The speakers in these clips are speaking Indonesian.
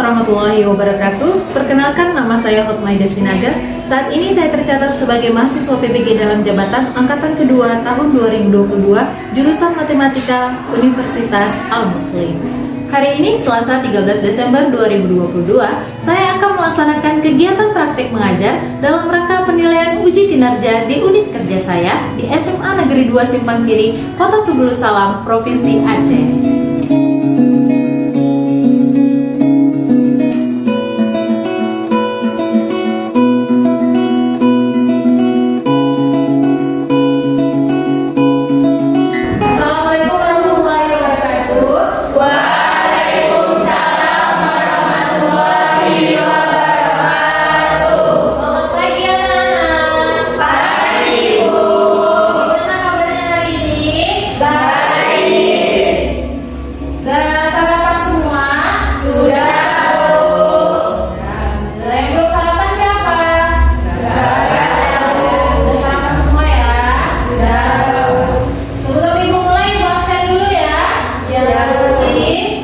warahmatullahi wabarakatuh. Perkenalkan, nama saya Hotmaida Sinaga. Saat ini saya tercatat sebagai mahasiswa PBG dalam jabatan Angkatan Kedua tahun 2022, jurusan Matematika Universitas Al-Muslim. Hari ini Selasa 13 Desember 2022, saya akan melaksanakan kegiatan praktek mengajar dalam rangka penilaian uji kinerja di unit kerja saya di SMA Negeri 2 Simpang Kiri, Kota Sebulu Salam, Provinsi Aceh.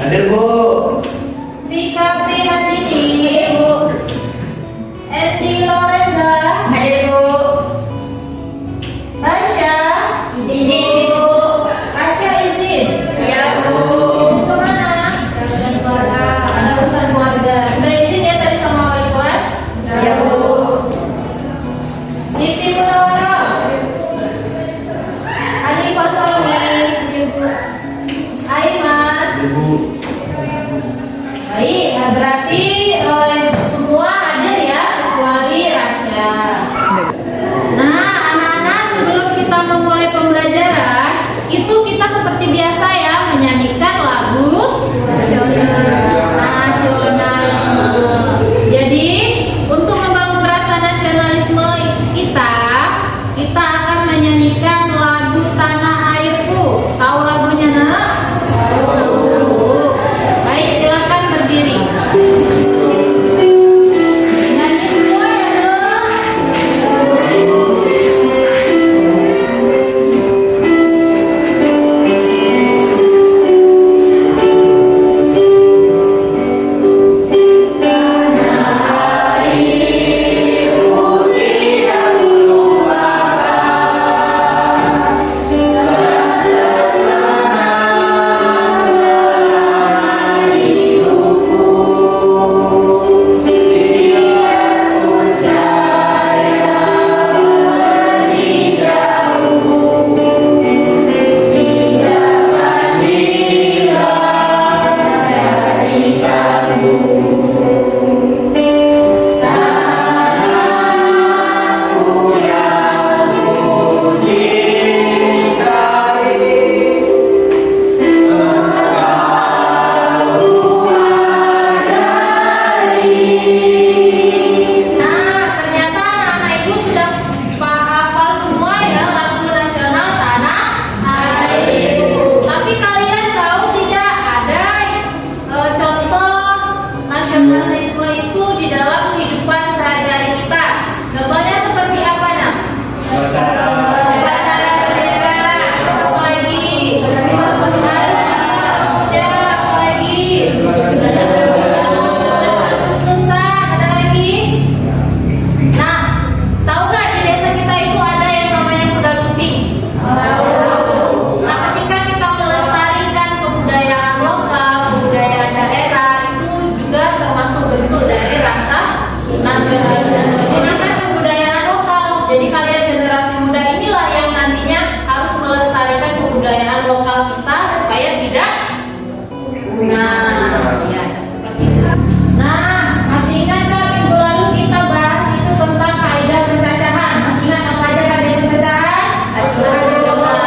Hadir Bu. Vika Prihatini, Bu. Eti Lorenza. Hadir Bu. Rasya. Izin Bu. Rasya izin. Iya Bu. Kemana? Urusan keluarga. Ada urusan keluarga. Sudah izin ya tadi sama wali kelas? Iya Bu. Siti Munawwarah. Hanifah Salmi. Aiman. Ibu. Baik, berarti semua hadir ya, kecuali Rasya. Nah, anak-anak, sebelum kita memulai pembelajaran, itu kita seperti biasa ya, menyanyikan lagu nasionalisme. Jadi, untuk membangun rasa nasionalisme kita akan menyanyikan lagu Tanah Airku. Tahu lagunya, Nak? Baik, silakan berdiri. Nyanyi semua ya, Nak? Nah, ternyata anak ibu sudah hafal semua ya lagu nasional Tanah Airku. Tapi kalian tahu tidak ada contoh nasionalisme itu di dalam kehidupan sehari-hari kita? Contohnya seperti apa, Nak? Upacara bendera, apa lagi? Ada apa lagi? Agustusan, ada lagi? Nah, tahu nggak di desa kita itu ada yang namanya kuda lumping? Nah, ketika kita melestarikan kebudayaan lokal, kebudayaan daerah, itu juga termasuk bentuk dari rasa nasionalisme. Ini kan kebudayaan lokal. Jadi kalian generasi muda inilah yang nantinya harus melestarikan kebudayaan lokal kita supaya tidak punah. Ya, seperti itu. Nah, masih ingat nggak minggu lalu kita bahas itu tentang kaidah pencacahan? Masih ingat apa aja kaidah pencacahan? Aturan perlombaan.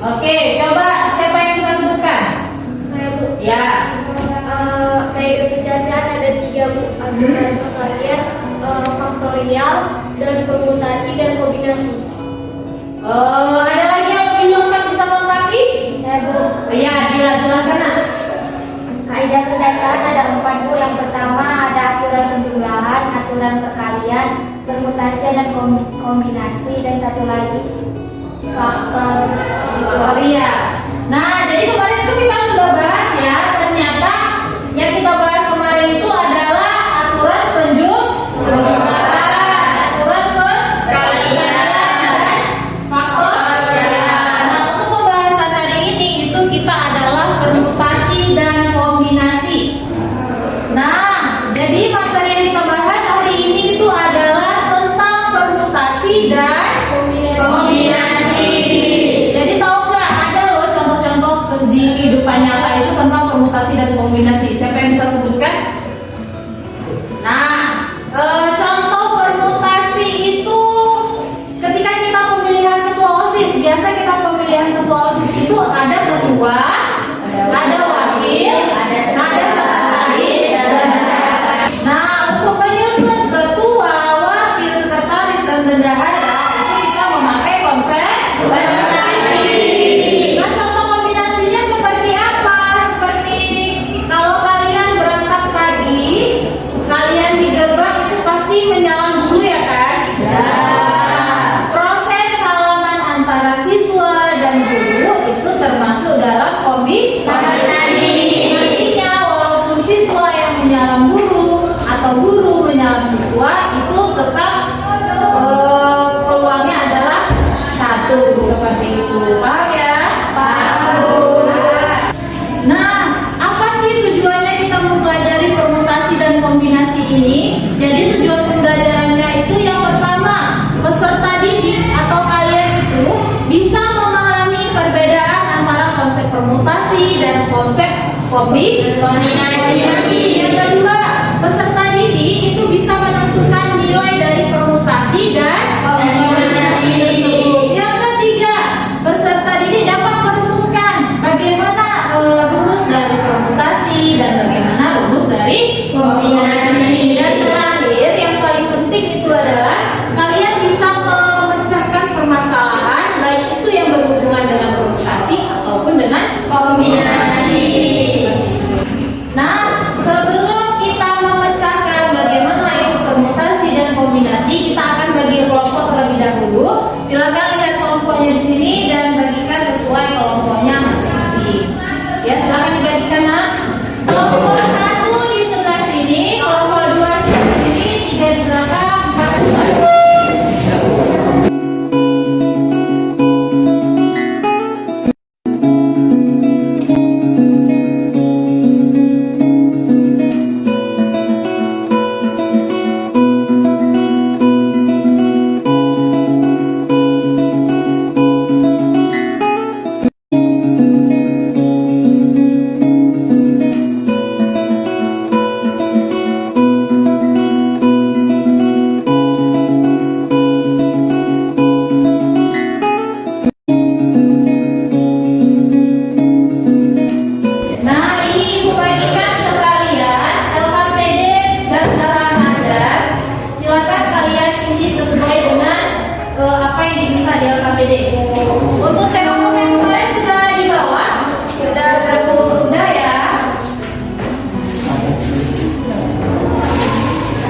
Oke, coba siapa yang bisa sebutkan? Saya Bu. Ya. Kaidah pencacahan ada 3 Bu. Aturan perkalian, faktorial, dan permutasi dan kombinasi. Ada lagi yang lebih lengkap bisa melengkapi? Saya Bu. Ya, Dila, silakan, Nak. Kaidah pencacahan ada 4 Bu. Yang pertama ada aturan penjumlahan, aturan perkalian, permutasi dan kombinasi, dan satu lagi faktor Oh iya. Nah, jadi kemarin itu kita sudah bahas ya. Ternyata yang kita bahas kemarin itu adalah aturan penjumlahan, aturan perkalian, dan faktor perbedaan. Nah, untuk pembahasan hari ini itu kita adalah permutasi dan kombinasi. Nah, jadi materi yang kita bahas hari ini itu adalah tentang permutasi dan kombinasi. Jadi tahu nggak ada loh contoh-contoh di kehidupan nyata itu tentang permutasi dan kombinasi. Siapa yang bisa sebutkan? Nah, contoh permutasi itu ketika kita pemilihan ketua OSIS. Biasa kita pemilihan ketua OSIS itu ada ketua, ada wakil, ada sekretaris, nah, untuk menyusun ketua, wakil, sekretaris, dan bendahara itu kita memakai konsep kombinasi. Nah, contoh kombinasinya seperti apa? Seperti kalau kalian berangkat pagi, kalian di gerbang itu pasti menyalam dulu ya kan? Ya. Proses salaman antara siswa dan guru itu termasuk dalam kombinasi. Artinya walaupun siswa yang menyalam guru atau guru menyalam siswa itu tetap peluangnya adalah satu, seperti itu. Paham ya? Paham. Nah, apa sih tujuannya kita mempelajari permutasi dan kombinasi ini? Jadi tujuan pembelajarannya itu yang pertama, peserta didik atau kalian itu bisa memahami perbedaan antara konsep permutasi dan konsep kombinasi. Yang kedua, peserta didik itu bisa menentukan nilai dari permutasi dan kombinasi. Yang ketiga, peserta didik dapat merumuskan bagaimana rumus dari permutasi dan bagaimana rumus dari kombinasi. Dan terakhir, yang paling penting itu adalah kalian bisa memecahkan permasalahan, baik itu yang berhubungan dengan permutasi ataupun dengan kombinasi. Nah, sebelum kita memecahkan bagaimana itu permutasi dan kombinasi, kita akan bagi kelompok terlebih dahulu. Silakan lihat kelompoknya di sini dan bagikan sesuai kelompoknya masing-masing. Ya, silakan dibagikan, Mas. Kelompok 1 di sebelah sini, kelompok 2 di sebelah sini, 3 di belakang, 4 di depan. Nah, ini Ibu bagikan sekalian LKPD dan Ramadan. Silakan kalian isi sesuai dengan apa yang diminta di LKPD. Untuk serofomen kalian sudah di bawah, sudah ya.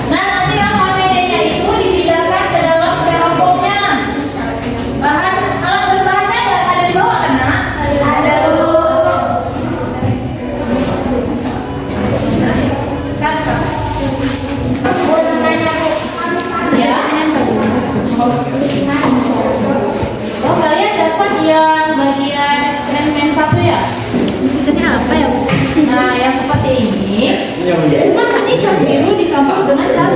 Nah, nanti LKPD-nya itu dipindahkan ke dalam serofomennya. Bahan alat dan bahannya ada di bawah kan, Nak? Ada dulu. Ya. Oh, kalian dapat yang bagian men 1 ya? Ini apa ya, Bu? Nah, yang seperti ini. Kan nanti cat biru dicampur dengan cat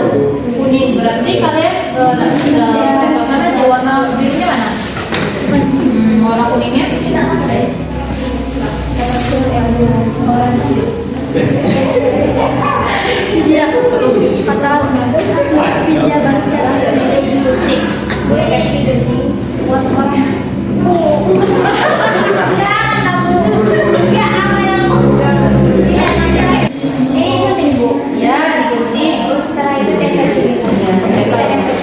kuning. Berarti kalian stempelkan aja warna birunya mana? Warna kuningnya? Iya, 4 tahun. Iya, baru sekarang disuntik. Buat orang. Ya, kamu. Ya, apa yang itu, Bu. Ya, digunting. Terus setelah itu tempel. Ya, tempel.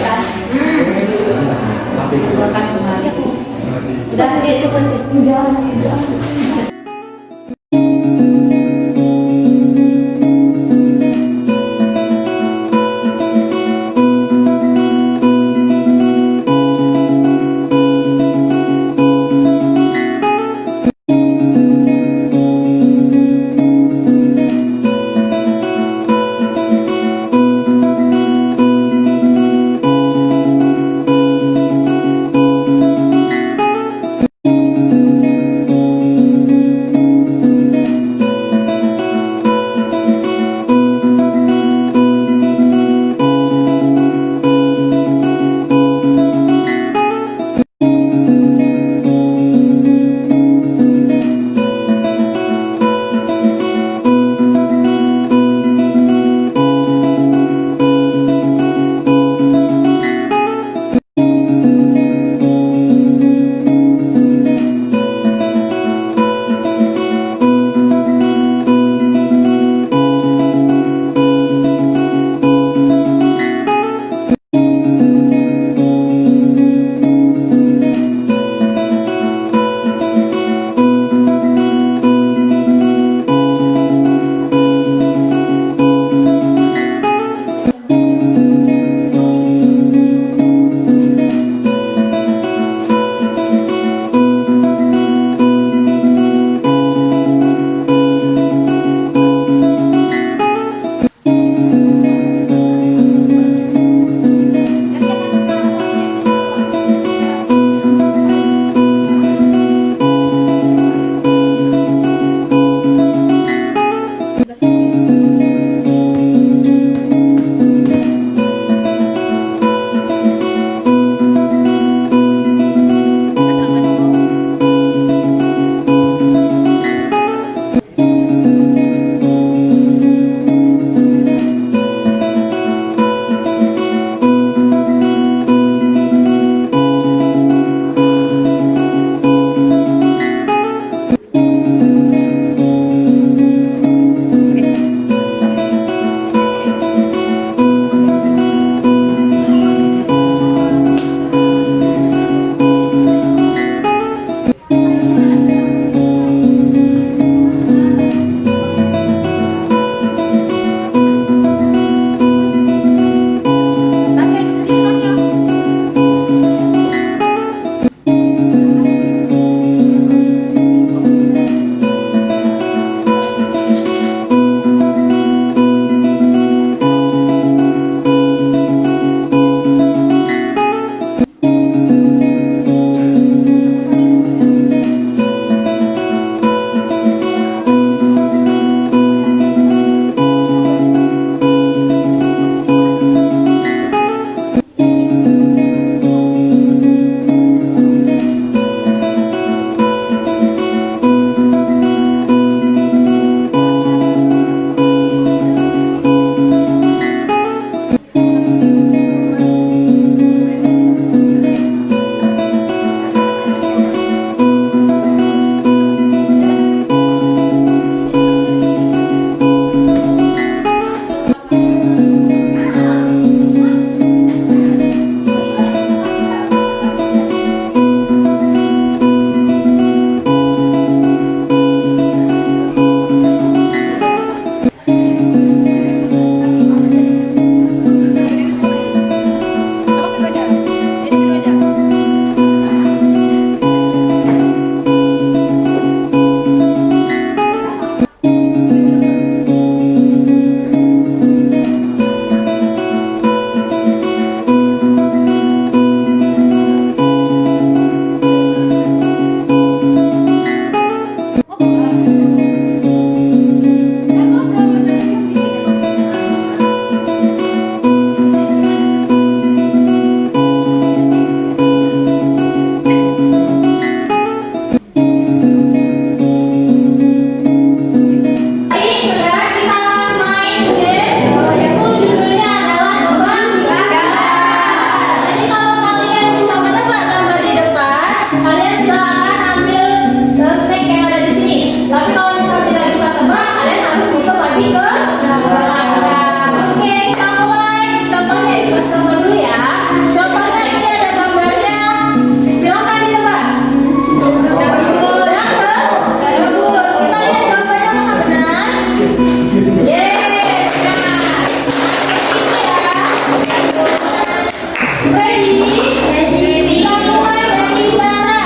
Ready? Ready. Kita mulai dari Zara.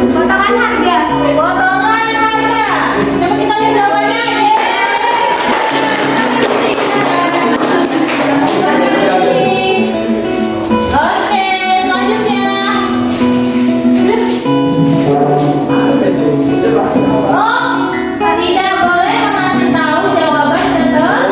Potongan harga. Potongan harga. Coba kita lihat jawabannya. Oke, selanjutnya. Oh, tidak boleh mengasih tahu jawaban ke teman.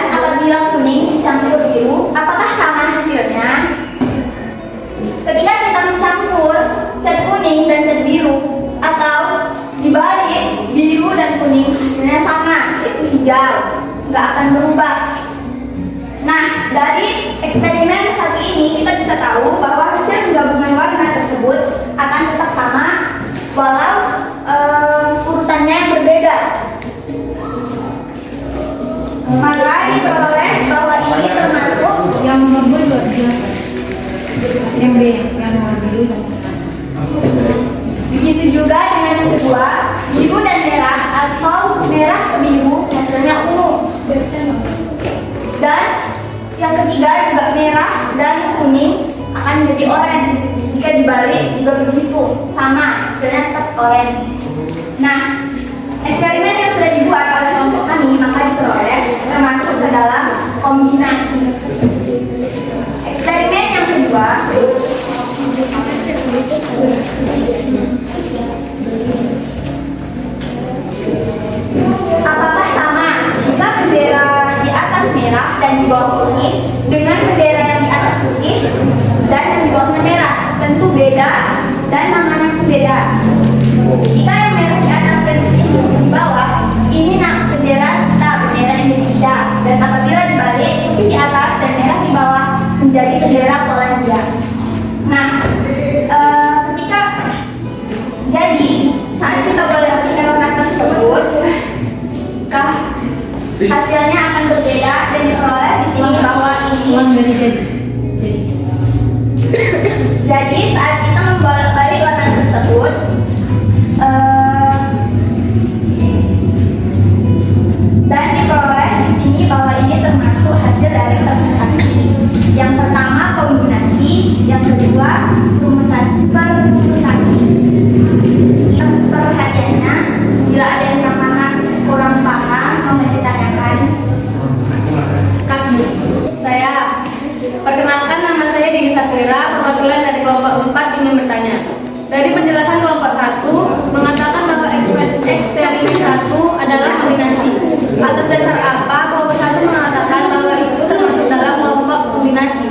Dan apabila kuning dicampur biru, apakah sama hasilnya? Ketika kita mencampur cat kuning dan cat biru, atau dibalik biru dan kuning hasilnya sama, yaitu hijau, nggak akan berubah. Nah, dari eksperimen satu ini kita bisa tahu bahwa hasil penggabungan warna tersebut akan tetap sama walau urutannya yang berbeda. Maka diperoleh bahwa ini termasuk Yang nomor 2 juga jelas. Yang B, yang nomor biru dan begitu juga dengan yang kedua, biru dan merah atau merah ke biru hasilnya ungu. Dan yang ketiga juga merah dan kuning akan menjadi oranye. Jika dibalik juga begitu, sama hasilnya tetap oranye. Nah, eksperimen yang sudah dibuat oleh kelompok kami maka diperoleh termasuk ke dalam kombinasi. Eksperimen yang kedua, apakah sama jika bendera di atas merah dan di bawah putih dengan bendera yang di atas putih dan di bawahnya merah? Tentu beda dan namanya pun beda. Jika yang merah di atas dan putih di bawah, ini bendera kita, bendera Indonesia. Dan apabila dibalik, putih di atas dan merah di bawah menjadi bendera Polandia. Nah, jadi saat kita perhatikan warna tersebut, hasilnya akan berbeda dan diperoleh di sini bahwa ini. ulang dari jadi. Jadi saat kita membolak-balik warna tersebut, dan diperoleh di sini bahwa ini termasuk hasil dari permutasi. Yang pertama kombinasi, yang kedua permutasi. Perhatiannya, bila ada yang mana kurang paham mau ditanyakan. Kami, saya perkenalkan, nama saya Dini Sakrira, perwakilan dari kelompok 4 ingin bertanya. Dari penjelasan kelompok 1 mengatakan bahwa eksperimen 1 adalah kombinasi. Atas dasar apa kelompok 1 mengatakan bahwa itu termasuk dalam kelompok kombinasi?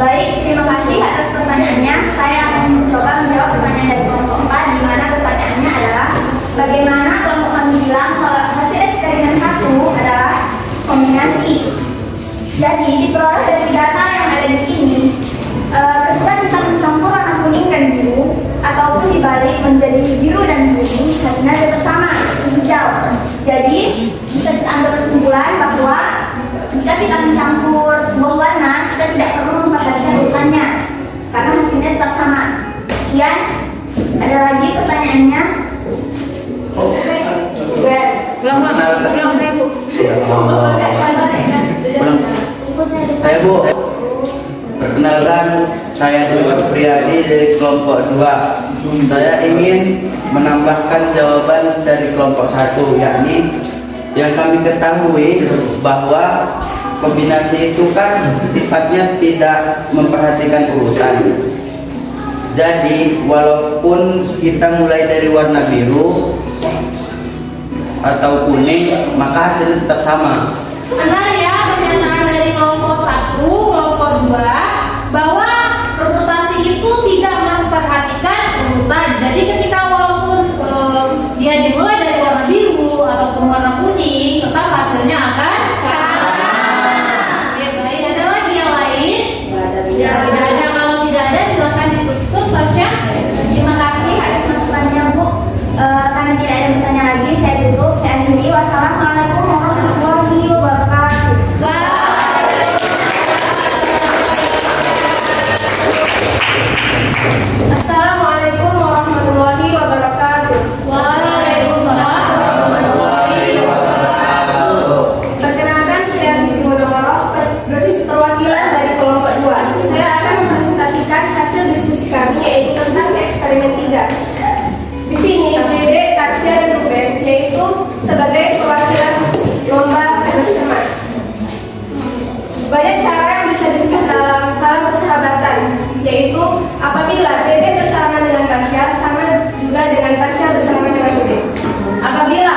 Baik, terima kasih atas pertanyaannya. Saya akan mencoba menjawab pertanyaan dari kelompok 4, di mana pertanyaannya adalah bagaimana kelompok kami bilang kalau hasil eksperimen 1 adalah kombinasi. Jadi diperoleh dari data yang ada di sini, ketika kita mencampur warna kuning dan biru ataupun dibalik menjadi biru dan kuning, hasilnya tetap sama, hijau. Jadi bisa kita ambil kesimpulan bahwa jika kita mencampur sebuah warna, kita tidak perlu memperhatikan urutannya karena hasilnya tetap sama. Sekian, ada lagi pertanyaannya? Ulang saya Bu. Saya Bu, perkenalkan saya Dwi Priyadi dari kelompok 2. Saya ingin menambahkan jawaban dari kelompok 1, yakni yang kami ketahui bahwa kombinasi itu kan sifatnya tidak memperhatikan urutan. Jadi walaupun kita mulai dari warna biru atau kuning, maka hasilnya tetap sama. Benar ya pernyataan dari kelompok 1, kelompok 2 bahwa reputasi itu tidak memperhatikan urutan. Jadi ketika walaupun dia dimulai dari warna biru ataupun warna kuning, tetap hasilnya akan sama. Ya baik, ada lagi yang lain? Tidak ada. Kalau tidak ada silakan ditutup, Tasya. Terima kasih atas masukannya Bu. Karena tidak ada bertanya lagi, saya tutup. Saya akhiri. Wassalamualaikum warahmatullahi wabarakatuh. Assalamualaikum warahmatullahi wabarakatuh. Waalaikumsalam warahmatullahi wabarakatuh. Perkenalkan, saya Siti Munawwaroh, perwakilan dari kelompok 2. Saya akan mempresentasikan hasil diskusi kami yaitu tentang eksperimen 3. Di sini Dede, Tasya, dan Ruben yaitu sebagai perwakilan lomba kebersamaan. Banyak cara yang bisa disebut dalam salam persahabatan, yaitu apabila Dede bersama dengan Tasya, sama juga dengan Tasya bersama dengan Ruben. Apabila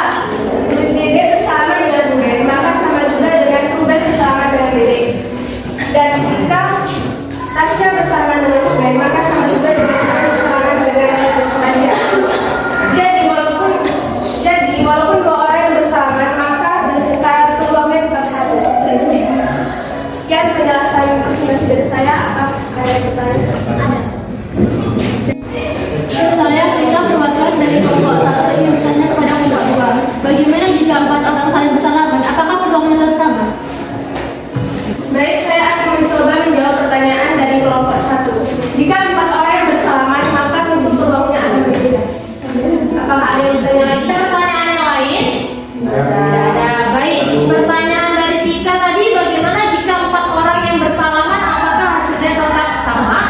Dede bersama dengan Ruben, maka sama juga dengan ada pertanyaan? Saya Rika, perwakilan dari kelompok 1 ingin bertanya kepada kelompok 2. Bagaimana jika 4 orang saling bersalaman? Apakah peluangnya tetap sama? Baik, saya akan mencoba menjawab pertanyaan dari kelompok 1. Jika 4 orang yang bersalaman, maka tentu peluangnya akan berbeda. Apakah ada yang bertanya lagi? Ada pertanyaan yang lain? Tidak ada. Baik, pertanyaan dari Pika tadi, bagaimana jika 4 orang yang bersalaman, apakah hasilnya tetap sama?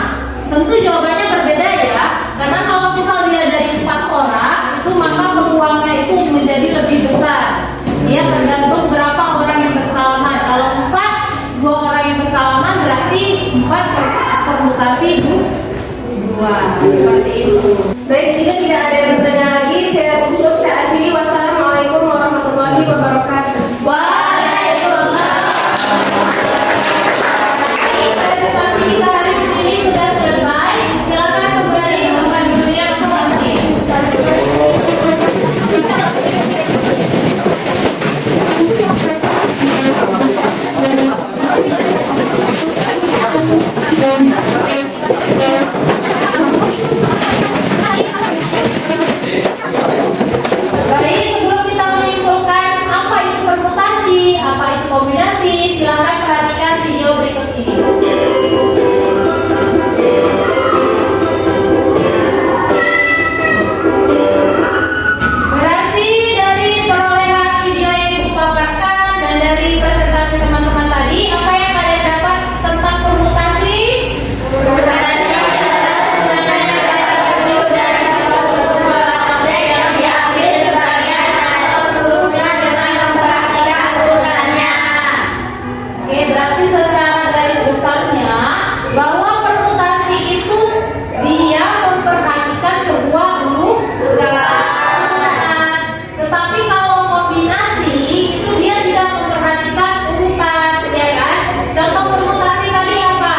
Tentu jawabannya berbeda ya, karena kalau misal dia dari 4 orang, itu maka peluangnya itu menjadi lebih besar. Dia tergantung berapa orang yang bersalaman. Kalau 2 orang yang bersalaman berarti 4 permutasi 2. Seperti itu. Baik, jika tidak ada yang bertanya lagi, saya tutup. Saya akhiri. Wassalamualaikum warahmatullahi wabarakatuh. Presentasi kita hari ini sudah selesai. Silakan kembali ke tempat duduknya masing-masing. Baik, sebelum kita menyimpulkan apa itu permutasi, apa itu kombinasi, silakan perhatikan video berikut ini. Berarti dari perolehan video yang dipaparkan dan dari presentasi teman-teman tadi, apa yang kalian dapat tentang permutasi? Oke, berarti secara garis besarnya bahwa permutasi itu dia memperhatikan sebuah urutan. Tetapi kalau kombinasi itu dia tidak memperhatikan urutan, ya kan? Contoh permutasi tadi apa?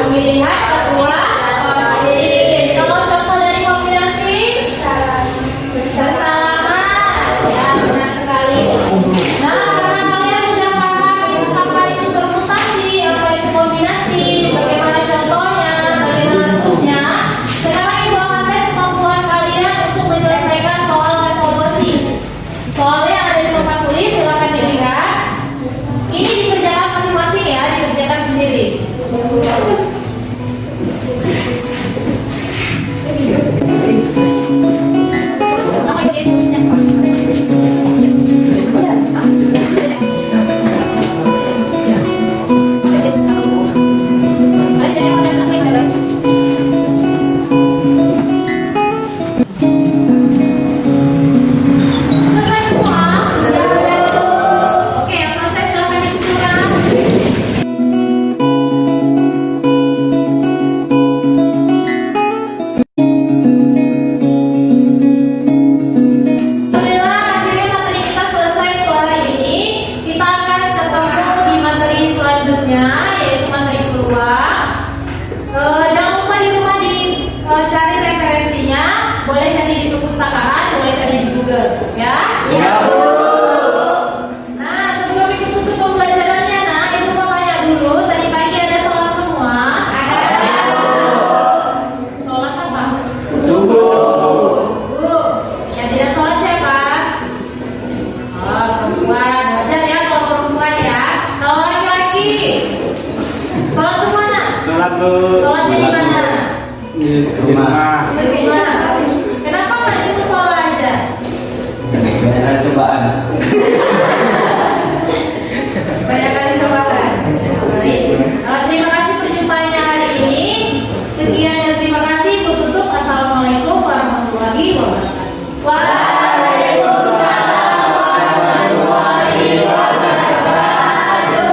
Pemilihan kedua. Kalau contoh dari kombinasi bersalaman, ya benar sekali. Nah, karena kalian sudah paham apa itu permutasi, apa itu kombinasi, bagaimana contohnya, bagaimana rumusnya. Sekarang ibu akan tes kemampuan kalian untuk menyelesaikan soal metodologi. Soalnya ada di tempat tulis, silakan dilihat. Ini dikerjakan masing-masing ya, dikerjakan sendiri. Selesai semua? Oke, yang selesai silakan dikumpulkan. Alhamdulillah, akhirnya materi kita selesai untuk hari ini. Kita akan ketemu di materi selanjutnya, yaitu materi peluang. Jangan lupa di rumah cari referensinya. Boleh cari di perpustakaan, boleh cari di Google, ya? Ya, Bu. Nah, sebelum ibu tutup pembelajarannya, ibu mau tanya dulu. Tadi pagi ada sholat semua? Ada. Sholat apa? Subuh. Yang tidak sholat siapa? Oh, perempuan. Wajar ya kalau perempuan ya. Kalau laki-laki, sholat semua nak? Sholat, Bu. Sholatnya di mana? Di rumah. Di rumah. Kenapa nggak di musola aja? Banyak cobaan.